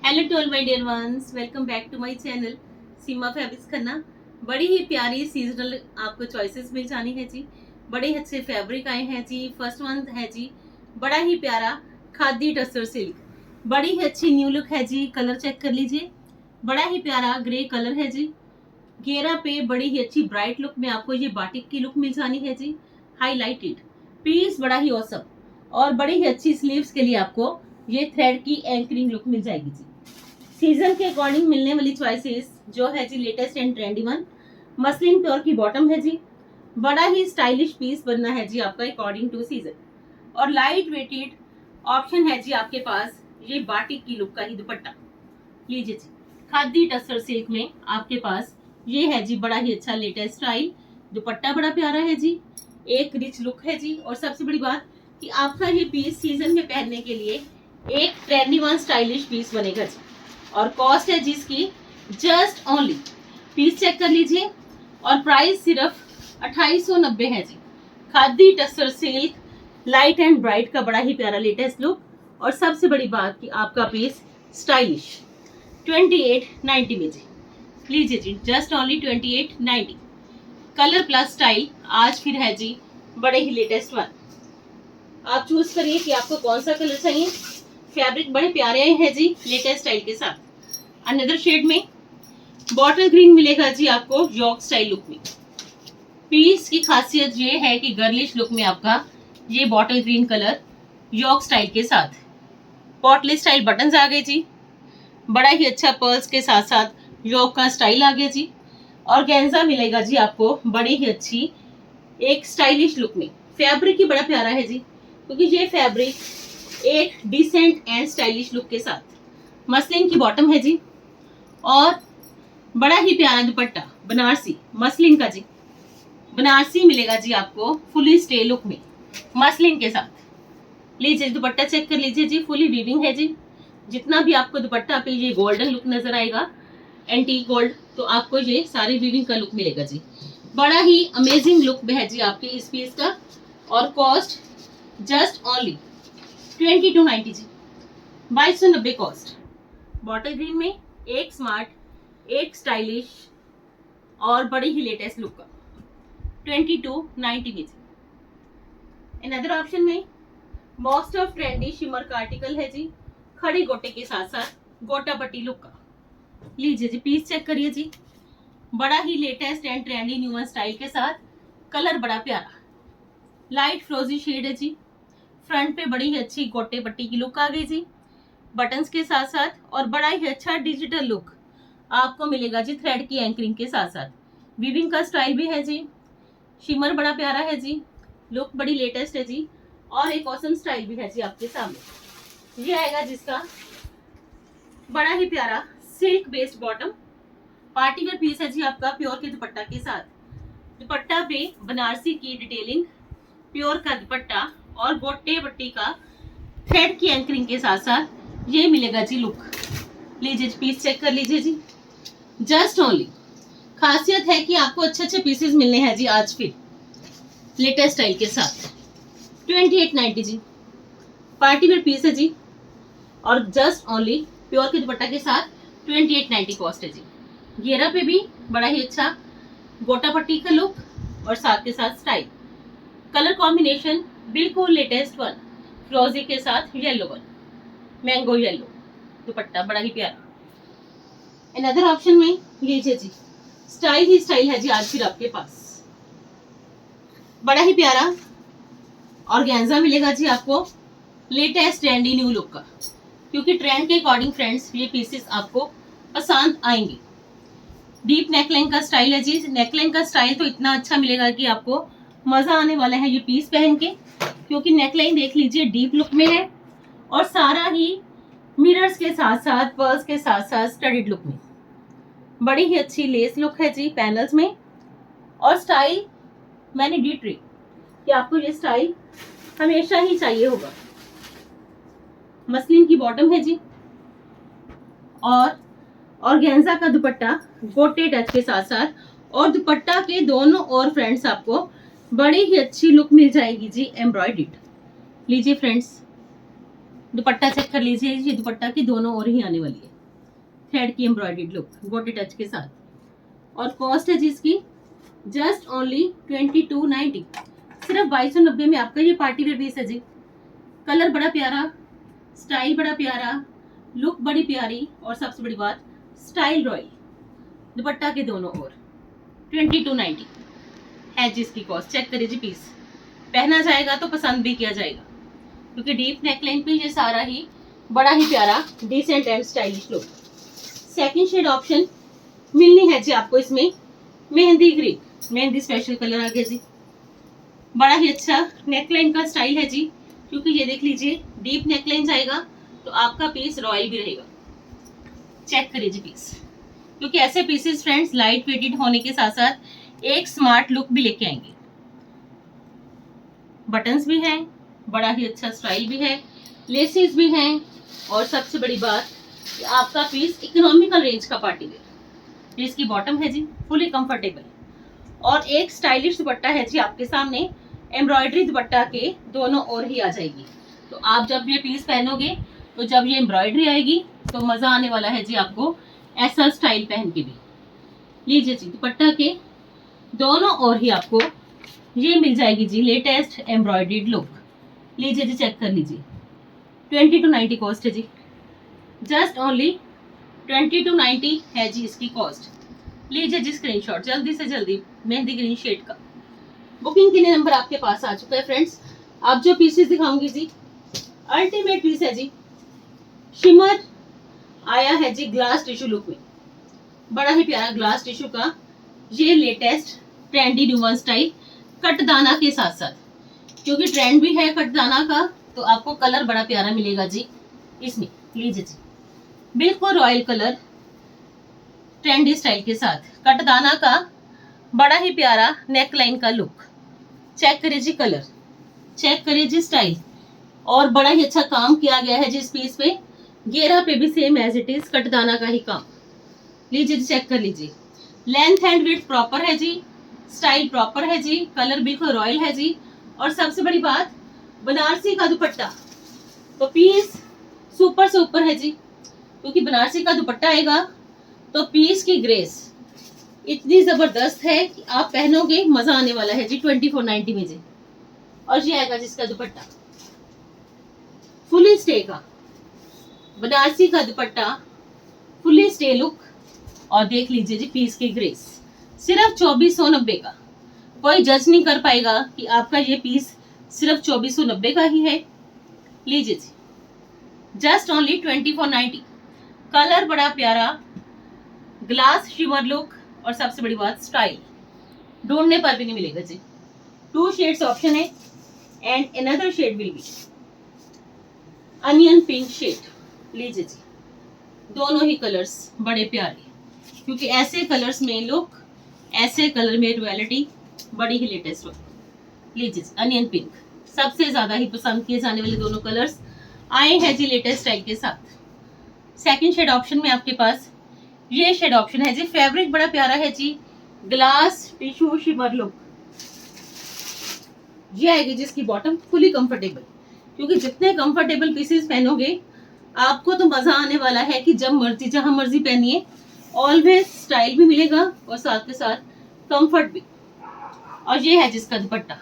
Hello to all my dear ones, welcome back to my channel Seema fabrics Khanna. बड़ी ही प्यारी seasonal आपको choices मिल जानी है जी। बड़े ही अच्छे फैब्रिक आए हैं जी। फर्स्ट वन है जी बड़ा ही प्यारा खादी टसर सिल्क। बड़ी ही अच्छी न्यू लुक है जी। कलर चेक कर लीजिए, बड़ा ही प्यारा ग्रे कलर है जी। घेरा पे बड़ी ही अच्छी ब्राइट लुक में आपको ये बाटिक की लुक मिल जानी है जी। हाईलाइटेड पीस बड़ा ही औसम और बड़ी ही अच्छी स्लीव्स के लिए आपको ये थ्रेड की एंकरिंग लुक मिल जाएगी जी। सीजन के अकॉर्डिंग मिलने वाली चॉइसेस जो है जी latest and trendy one. Muslin pure की बॉटम है जी। बड़ा ही स्टाइलिश पीस बनना है जी आपका अकॉर्डिंग टू सीजन। और लाइट वेटेड ऑप्शन है जी आपके पास ये बाटिक की लुक का ही दुपट्टा लीजिए जी। खादी टसर सिल्क में आपके पास ये है जी बड़ा ही अच्छा लेटेस्ट स्टाइल। दुपट्टा बड़ा प्यारा है जी, एक रिच लुक है जी। और सबसे बड़ी बात कि आपका ये पीस सीजन में पहनने के लिए एक ट्रेंडी वन स्टाइलिश पीस बनेगा जी। और कॉस्ट है जिसकी जस्ट ओनली, पीस चेक कर लीजिए, और प्राइस सिर्फ 2890 है जी। Khadi tussar silk light and bright का बड़ा ही प्यारा लेटेस्ट लुक। और सबसे बड़ी बात कि आपका पीस स्टाइलिश 2890 में जी। लीजिए जी, just only 2890। Colour plus style आज फिर है जी बड़े ही लेटेस्ट वन। आप चूज करिए कि आपको कौन सा कलर चाहिए। फैब्रिक बड़े प्यारे आए हैं जी लेटेस्ट स्टाइल के साथ। अनदर शेड में बॉटल ग्रीन मिलेगा जी आपको यॉर्क स्टाइल लुक में। पीस की खासियत ये है कि गर्लिश लुक में आपका ये bottle green colour York style के साथ पॉटली स्टाइल बटन्स आ गए जी। बड़ा ही अच्छा पर्ल्स के साथ साथ यॉर्क का स्टाइल आ गया जी। और गेंजा मिलेगा जी आपको बड़ी ही अच्छी एक स्टाइलिश लुक में। फैब्रिक ही बड़ा प्यारा है जी, क्योंकि ये फैब्रिक एक डिसेंट एंड स्टाइलिश लुक के साथ। मसलिन की बॉटम है जी और बड़ा ही प्यारा दुपट्टा बनारसी मसलिन का जी। बनारसी मिलेगा जी आपको फुली स्टे लुक में मसलिन के साथ। लीजिए दुपट्टा चेक कर लीजिए जी, फुली वीविंग है जी। जितना भी आपको दुपट्टा पे ये गोल्डन लुक नजर आएगा एंटीक गोल्ड, तो आपको ये सारी वीविंग का लुक मिलेगा जी। बड़ा ही अमेजिंग लुक में है जी आपके इस पीस का। और कॉस्ट जस्ट ओनली 2290 जी, 2290 कॉस्ट। बॉटल ग्रीन में एक स्मार्ट, एक स्टाइलिश और बड़ी ही लेटेस्ट लुक का 2290 में जी। अनदर ऑप्शन में मोस्ट ऑफ ट्रेंडी शिमर का आर्टिकल है जी, खड़े गोटे के साथ साथ गोटा पट्टी लुक का। लीजिए जी, पीस चेक करिए जी। बड़ा ही latest and trendy new style के साथ। कलर बड़ा प्यारा लाइट फ्रोजी शेड है जी। फ्रंट पे बड़ी ही अच्छी गोटे पट्टी की लुक आ गई जी बटन्स के साथ साथ। और बड़ा ही अच्छा डिजिटल लुक आपको मिलेगा जी थ्रेड की एंकरिंग के साथ साथ। वीविंग का स्टाइल भी है जी। शिमर बड़ा प्यारा है जी, लुक बड़ी लेटेस्ट है जी। और एक ऑसम स्टाइल भी है जी आपके सामने। ये आएगा जिसका बड़ा ही प्यारा silk based bottom party wear piece है जी आपका प्योर के दुपट्टा के साथ। दुपट्टा पे बनारसी की डिटेलिंग, प्योर का दुपट्टा और गोटे पट्टी का थ्रेड की एंकरिंग के साथ साथ ये मिलेगा जी लुक। लीजिए पीस चेक कर लीजिए जी। जस्ट ओनली खासियत है कि आपको अच्छे अच्छे पीसेस मिलने हैं जी आज फिर लेटेस्ट स्टाइल के साथ। 2890 जी, पार्टी वेयर पीस है जी। और जस्ट ओनली प्योर के दुपट्टा के साथ 2890 कॉस्ट है जी। घेरा पे भी बड़ा ही अच्छा गोटा पट्टी का लुक और साथ के साथ स्टाइल। कलर कॉम्बिनेशन बिल्कुल लेटेस्ट वन, फ्रोजी के साथ येलो वन, मैंगो येलो दुपट्टा बड़ा ही प्यारा। अनदर ऑप्शन में लीजिए जी, स्टाइल ही स्टाइल है जी आज फिर आपके पास। बड़ा ही प्यारा ऑर्गेन्जा मिलेगा जी आपको लेटेस्ट ट्रेंडी न्यू लुक का, क्योंकि ट्रेंड के अकॉर्डिंग फ्रेंड्स ये पीसेस आपको पसंद आएंगे। डीप नेकलाइन का स्टाइल है जी। नेकलाइन का स्टाइल तो इतना अच्छा मिलेगा कि आपको मजा आने वाला है ये पीस पहन के, क्योंकि नेकलाइन देख लीजिए डीप लुक में है और सारा ही मिरर्स के साथ साथ पर्ल्स के साथ साथ स्टडीड लुक में। बड़ी ही अच्छी लेस लुक है जी पैनल्स में। और स्टाइल मैंने डी ट्री कि आपको ये स्टाइल हमेशा ही चाहिए होगा। मसलिन की बॉटम है जी और ऑर्गेन्जा का दुपट्टा गोटे टच के साथ साथ। और दुपट्टा के दोनों और फ्रेंड्स आपको बड़ी ही अच्छी लुक मिल जाएगी जी एम्ब्रॉयडर्ड। लीजिए फ्रेंड्स दुपट्टा चेक कर लीजिए, ये दुपट्टा की दोनों ओर ही आने वाली है। थ्रेड की एम्ब्रॉयडर्ड लुक गोटे टच के साथ। और कॉस्ट है जिसकी जस्ट ओनली 2290, सिर्फ 2290 में आपका ये पार्टी वेयर पीस है जी। कलर बड़ा प्यारा, स्टाइल बड़ा प्यारा, लुक बड़ी प्यारी, और सबसे बड़ी बात स्टाइल रॉयल। दुपट्टा के दोनों ओर 2290 है जिसकी कॉस्ट। चेक करिए जी पीस, पहना जाएगा तो पसंद भी किया जाएगा, क्योंकि डीप नेकलाइन पे ये सारा ही बड़ा ही प्यारा decent and stylish look. Second shade option मिलनी है जी आपको इसमें mehndi green, mehndi special colour आ गया जी। बड़ा ही अच्छा नेकलाइन का स्टाइल है जी, क्योंकि ये देख लीजिए डीप नेकलाइन जाएगा तो आपका पीस रॉयल भी रहेगा। चेक करिए जी पीस, क्योंकि ऐसे पीसेस फ्रेंड्स लाइट वेटेड होने के साथ साथ एक स्मार्ट लुक भी लेके आएंगे। बटन्स भी हैं, बड़ा ही अच्छा स्टाइल भी है, लेसेस भी हैं, और सबसे बड़ी बात आपका पीस इकोनॉमिकल रेंज का पार्टी वेयर। इसकी बॉटम है जी फुली कंफर्टेबल, और एक स्टाइलिश दुपट्टा है जी आपके सामने, एम्ब्रॉयडरी दुपट्टा के दोनों ओर ही आ जाएगी। तो आप जब ये पीस पहनोगे तो जब ये एम्ब्रॉयडरी आएगी तो मजा आने वाला है जी आपको ऐसा स्टाइल पहन के भी। लीजिए जी दुपट्टा के दोनों ओर ही आपको ये मिल जाएगी जी लेटेस्ट एम्ब्रॉयडर्ड लुक। लीजिए जी चेक कर लीजिए, 2290 कॉस्ट है जी, जस्ट ओनली 2290 है जी इसकी कॉस्ट। लीजिए जी स्क्रीनशॉट जल्दी से जल्दी मेहंदी ग्रीन शेड का। बुकिंग के लिए नंबर आपके पास आ चुका है फ्रेंड्स। आप जो पीसेस दिखाऊंगी जी अल्टीमेट पीस है जी, शिमर आया है जी ग्लास टिश्यू लुक में, बड़ा ही प्यारा ग्लास टिश्यू का ये लेटेस्ट ट्रेंडी न्यूवन स्टाइल कटदाना के साथ साथ, क्योंकि ट्रेंड भी है कटदाना का, तो आपको कलर बड़ा प्यारा मिलेगा जी इसमें। लीजिए जी बिल्कुल रॉयल कलर ट्रेंडी स्टाइल के साथ कटदाना का बड़ा ही प्यारा नेकलाइन का लुक। चेक करिए जी कलर, चेक करिए जी स्टाइल, और बड़ा ही अच्छा काम किया गया है जिस पीस पे, घेरा पे भी सेम एज इट इज कटदाना का ही काम। लीजिए जी चेक कर लीजिए, लेंथ एंड विड्थ प्रॉपर है जी, स्टाइल प्रॉपर है जी, कलर बिल्कुल रॉयल है जी, और सबसे बड़ी बात बनारसी का दुपट्टा, तो पीस सुपर से ऊपर है जी, क्योंकि बनारसी का दुपट्टा आएगा तो पीस की ग्रेस इतनी जबरदस्त है कि आप पहनोगे मजा आने वाला है जी 2490 में जी। और ये आएगा जिसका दुपट्टा फुली स्टे का, बनारसी का दुपट्टा फुली स्टे लुक, और देख लीजिए जी पीस की ग्रेस सिर्फ 2490 का। कोई जज नहीं कर पाएगा कि आपका ये पीस सिर्फ 2490 का ही है। लीजिए जी जस्ट ओनली 2490, कलर बड़ा प्यारा, ग्लास शिमर लुक, और सबसे बड़ी बात स्टाइल ढूंढने पर भी नहीं मिलेगा जी। 2 शेड्स ऑप्शन है and another shade will be onion pink shade. लीजिए जी दोनों ही कलर्स बड़े प्यारे, क्योंकि ऐसे कलर्स में लुक, ऐसे कलर में रॉयलिटी बड़ी ही लेटेस्ट हो। लीजिए अनियन पिंक सबसे ज्यादा ही पसंद किए जाने वाले दोनों कलर्स आए हैं जी लेटेस्ट स्टाइल के साथ। सेकंड शेड ऑप्शन में आपके पास ये शेड ऑप्शन है जी, फैब्रिक बड़ा प्यारा है जी, ग्लास टिश्यू शिमर लुक। ये आएगी जिसकी बॉटम फुली कंफर्टेबल, क्योंकि जितने कंफर्टेबल पीसेस पहनोगे आपको तो मजा आने वाला है कि जब मर्जी जहां मर्जी पहनिए, ऑलवेज स्टाइल भी मिलेगा और साथ के साथ कंफर्ट भी। और ये है जिसका दुपट्टा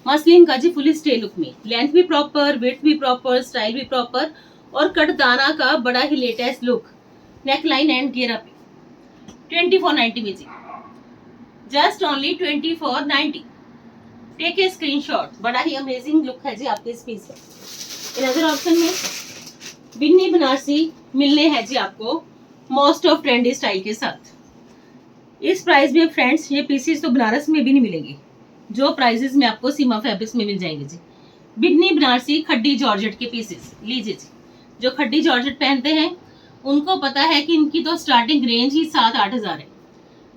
मसलिन का जी फुली स्टे लुक में, लेंथ भी प्रॉपर, विड्थ भी प्रॉपर, स्टाइल भी प्रॉपर, और कटदाना का बड़ा ही लेटेस्ट लुक, नेकलाइन एंड घेरा पे 2490 में जी, just only 2490। Take a screenshot, बड़ा ही अमेजिंग लुक है जी आपके इस पीस का। अनदर ऑप्शन में बिन्नी बनारसी मिलने हैं जी आपको मोस्ट ऑफ ट्रेंडी स्टाइल के साथ। इस प्राइस में फ्रेंड्स ये पीसेस तो बनारस में भी नहीं मिलेंगे, जो प्राइसेस में आपको सीमा फैब्रिक्स में मिल जाएंगे जी। बिन्नी बनारसी खड्डी जॉर्जेट के पीसेस। लीजिए जी जो खड्डी जॉर्जेट पहनते हैं उनको पता है कि इनकी तो स्टार्टिंग रेंज ही 7-8 हजार है,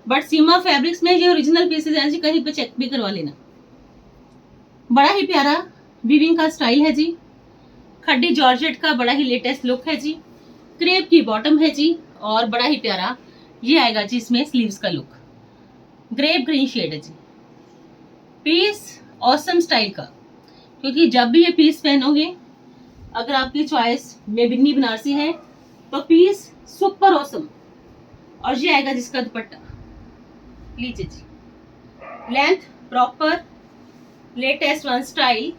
बट सीमा फैब्रिक्स में जो ओरिजिनल पीसेस हैं जी कहीं पे चेक भी करवा लेना। बड़ा ही प्यारा वीविंग का स्टाइल है जी, खड्डी जॉर्जेट का बड़ा ही लेटेस्ट लुक है जी, क्रेप की बॉटम है जी, और बड़ा ही प्यारा ये आएगा जी इसमें स्लीव्स का लुक, ग्रेप ग्रीन शेड है जी। पीस ऑसम स्टाइल का, क्योंकि जब भी ये पीस पहनोगे, अगर आपकी चॉइस में बिन्नी बनारसी है तो पीस सुपर ऑसम और ये आएगा जिसका दुपट्टा, लीजिए जी, length proper, latest one style,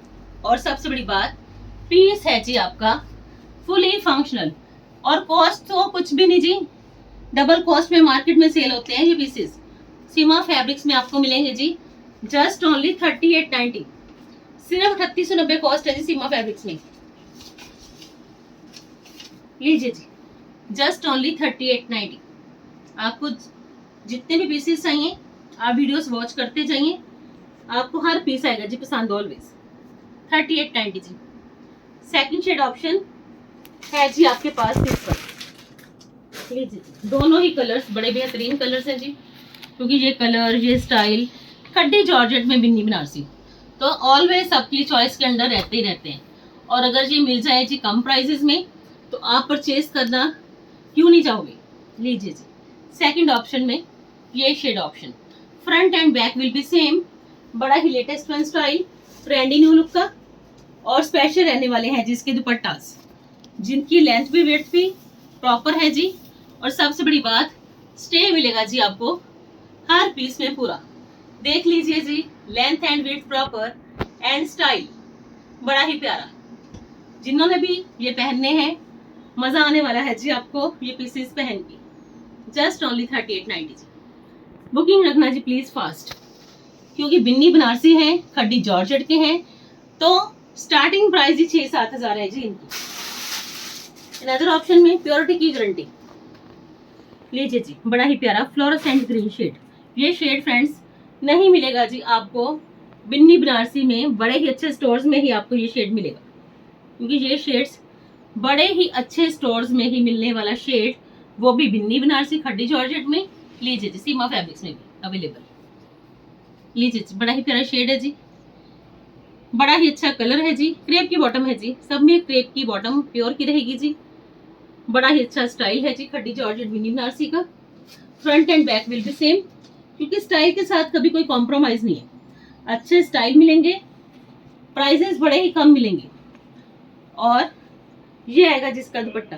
और सबसे बड़ी बात पीस है जी आपका फुली फंक्शनल। और कॉस्ट तो कुछ भी नहीं जी, डबल कॉस्ट में मार्केट में सेल होते हैं ये पीसेस। सीमा फैब्रिक्स में आपको मिलेंगे जी जस्ट ओनली 3890, सिर्फ 3890 कॉस्ट है जी सीमा फैब्रिक्स में। लीजिए जी, जस्ट ओनली 3890। आपको जितने भी पीसेस चाहिए आप वीडियोस वॉच करते जाइए, आपको हर पीस आएगा जी पसंद ऑलवेज। 3890 जी। सेकंड शेड ऑप्शन है जी आपके पास इस पर, लीजिए जी, दोनों ही कलर्स बड़े बेहतरीन कलर्स हैं जी, क्योंकि ये कलर ये स्टाइल खड्डी जॉर्जेट में बिन्नी बनारसी तो ऑलवेज सबकी चॉइस के अंडर रहते ही रहते हैं। और अगर ये मिल जाए जी कम प्राइसेस में तो आप परचेज करना क्यों नहीं चाहोगे। लीजिए जी, सेकंड ऑप्शन में ये shade option, front and back will be same, बड़ा ही latest one style, trendy new look का, और स्पेशल रहने वाले हैं जिसके दुपट्टास जिनकी लेंथ भी विड्थ भी प्रॉपर है जी। और सबसे बड़ी बात स्टे मिलेगा जी आपको हर पीस में पूरा। देख लीजिए जी, length and width proper and style बड़ा ही प्यारा। जिन्होंने भी ये पहनने हैं मजा आने वाला है जी आपको ये पीसेस पहन के। जस्ट ओनली 3890 जी। बुकिंग रखना जी प्लीज फास्ट, क्योंकि बिन्नी बनारसी है, खड्डी जॉर्जेट के हैं, तो स्टार्टिंग प्राइस ही 6-7 हजार है जी इनकी। अनदर ऑप्शन में प्योरिटी की गारंटी। लीजिए जी, बड़ा ही प्यारा फ्लोरोसेंट ग्रीन शेड। ये शेड फ्रेंड्स नहीं मिलेगा जी आपको बिन्नी बनारसी में, बड़े ही अच्छे स्टोर्स में ही आपको ये शेड मिलेगा, क्योंकि ये शेड्स बड़े ही अच्छे स्टोर्स में ही मिलने वाला शेड, वो भी बिन्नी बनारसी खड्डी जॉर्जेट में। लीजिए जी, सीमा फैब्रिक्स में भी अवेलेबल। लीजिए जी, बड़ा ही प्यारा शेड है जी, बड़ा ही अच्छा कलर है जी, क्रेप की बॉटम है जी, सब में क्रेप की बॉटम प्योर की रहेगी जी। बड़ा ही अच्छा स्टाइल है जी खड्डी जॉर्जेट बिन्नी बनारसी का। Front and back will be same, क्योंकि स्टाइल के साथ कभी कोई कॉम्प्रोमाइज नहीं है, अच्छे स्टाइल मिलेंगे, प्राइसेस बड़े ही कम मिलेंगे। और ये आएगा जिसका दुपट्टा,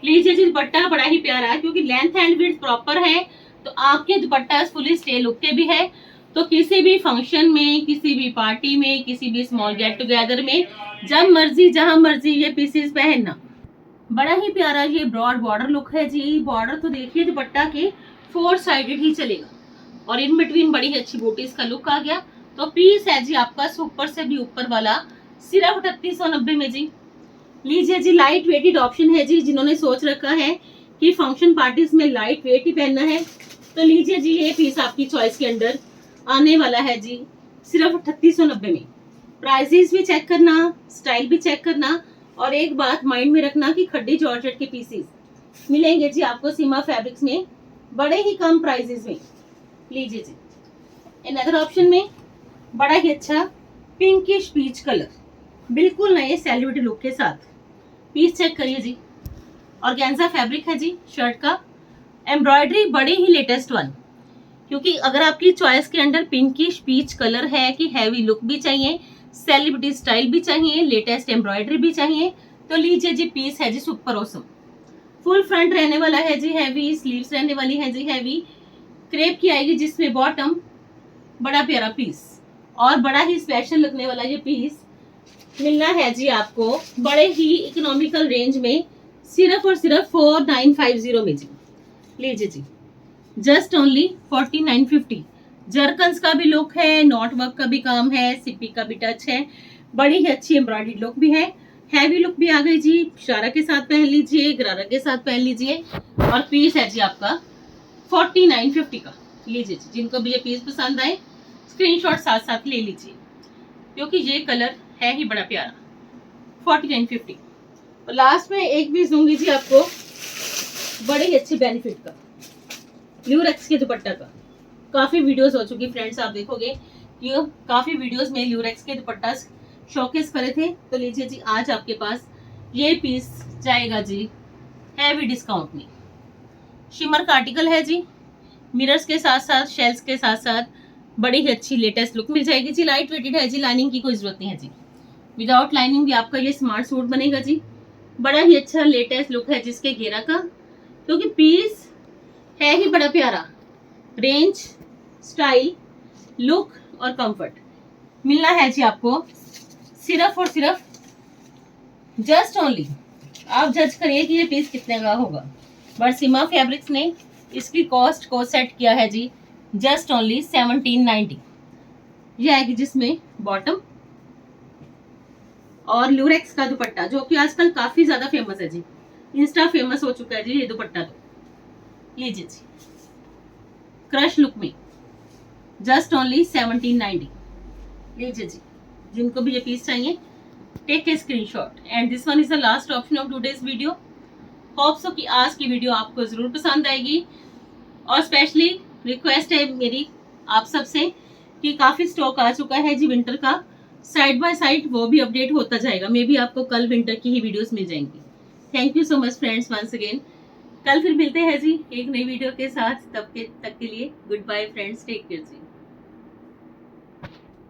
लीजिए जी, दुपट्टा बड़ा ही प्यारा है, क्योंकि लेंथ एंड विड्थ प्रॉपर है, तो आपके दुपट्टा फुली स्टे लुक के भी है, तो किसी भी फंक्शन में, किसी भी पार्टी में, किसी भी स्मॉल गेट टुगेदर में, जब मर्जी जहां मर्जी ये पीसेस पहनना। बड़ा ही प्यारा ये ब्रॉड बॉर्डर लुक है जी, बॉर्डर तो देखिए दुपट्टा के 4 साइडेड ही चलेगा, और इन बिटवीन बड़ी ही अच्छी बूटीज का लुक आ गया। तो पीस है जी आपका ऊपर से भी ऊपर वाला सिर्फ 3890 में जी। लीजिए जी, लाइट वेटेड ऑप्शन है जी, जिन्होंने सोच रखा है कि फंक्शन पार्टीज में लाइट वेट ही पहनना है, तो लीजिए जी, ये पीस आपकी चॉइस के अंदर आने वाला है जी सिर्फ 3890 में। प्राइसेस भी चेक करना, स्टाइल भी चेक करना, और एक बात माइंड में रखना कि खड्डी जॉर्जेट के पीसेस मिलेंगे जी आपको सीमा फैब्रिक्स में बड़े ही कम प्राइसेस में। लीजिए जी, अनदर ऑप्शन में बड़ा ही अच्छा पिंकिश पीच कलर, बिल्कुल नए सेलिब्रिटी लुक के साथ। पीस चेक करिए जी, ऑर्गेन्जा फैब्रिक है जी शर्ट का, एम्ब्रॉयडरी बड़ी ही लेटेस्ट वन, क्योंकि अगर आपकी चॉइस के अंडर पिंकिश पीच कलर है कि हैवी लुक भी चाहिए, सेलिब्रिटी स्टाइल भी चाहिए, लेटेस्ट एम्ब्रॉयडरी भी चाहिए, तो लीजिए जी, पीस है जी सुपर ऑसम। फुल फ्रंट रहने वाला है जी हैवी, स्लीव्स रहने वाली है जी हैवी, क्रेप की आएगी जिसमें बॉटम, बड़ा प्यारा पीस, और बड़ा ही स्पेशल लगने वाला ये पीस मिलना है जी आपको बड़े ही इकोनॉमिकल रेंज में, सिर्फ और सिर्फ 4950 में जी। लीजिए जी, जस्ट ओनली 4950। जरकन्स का भी लुक है, नॉट वर्क का भी काम है, सिप्पी का भी टच है, बड़ी ही अच्छी एम्ब्रॉयडरी लुक भी है, हैवी लुक भी आ गई जी। शरारा के साथ पहन लीजिए, गरारा के साथ पहन लीजिए, और पीस है जी आपका 4950 का। लीजिए जी, जिनको भी ये पीस पसंद आए स्क्रीनशॉट साथ साथ ले लीजिए, क्योंकि ये कलर है ही बड़ा प्यारा। 4950। और लास्ट में एक पीस दूंगी जी आपको बड़े ही अच्छे बेनिफिट का, ल्यूरेक्स के दुपट्टा का। काफी वीडियोस हो चुकी फ्रेंड्स, आप देखोगे कि काफी वीडियोस में ल्यूरेक्स के दुपट्टा शोकेस करे थे, तो लीजिए जी, आज आपके पास ये पीस जाएगा जी हैवी डिस्काउंट में। शिमर का आर्टिकल है जी, मिरर्स के साथ साथ शेल्स के साथ साथ बड़ी ही अच्छी लेटेस्ट लुक मिल जाएगी जी। लाइट वेटेड है जी, लाइनिंग की कोई जरूरत नहीं है जी, विदाउट लाइनिंग भी आपका ये स्मार्ट सूट बनेगा जी। बड़ा ही अच्छा लेटेस्ट लुक है जिसके घेरा का, क्योंकि पीस है ही बड़ा प्यारा। रेंज, स्टाइल, लुक और कंफर्ट मिलना है जी आपको सिर्फ और सिर्फ जस्ट ओनली, आप जज करिए कि ये पीस कितने का होगा। बट सीमा फैब्रिक्स ने इसकी कॉस्ट को सेट किया है जी जस्ट ओनली 1790। ये आएगी जिसमें बॉटम और लूरेक्स का दुपट्टा, जो कि आजकल काफी ज्यादा फेमस है जी, इंस्टा फेमस हो चुका है जी ये दुपट्टा। तो लीजिए जी, क्रश लुक में जस्ट ओनली 1790। लीजिए जी, जिनको भी ये पीस चाहिए take a screenshot. And this one is the last option of today's video. Hope so कि आज की वीडियो आपको जरूर पसंद आएगी। और स्पेशली रिक्वेस्ट है मेरी आप सबसे कि काफी स्टॉक आ चुका है जी विंटर का, साइड बाय साइड वो भी अपडेट होता जाएगा। मे बी आपको कल विंटर की ही वीडियोस मिल जाएंगी। Thank you so much friends once again. कल फिर मिलते हैं जी एक नई वीडियो के साथ, तब तक के लिए goodbye friends, take care जी।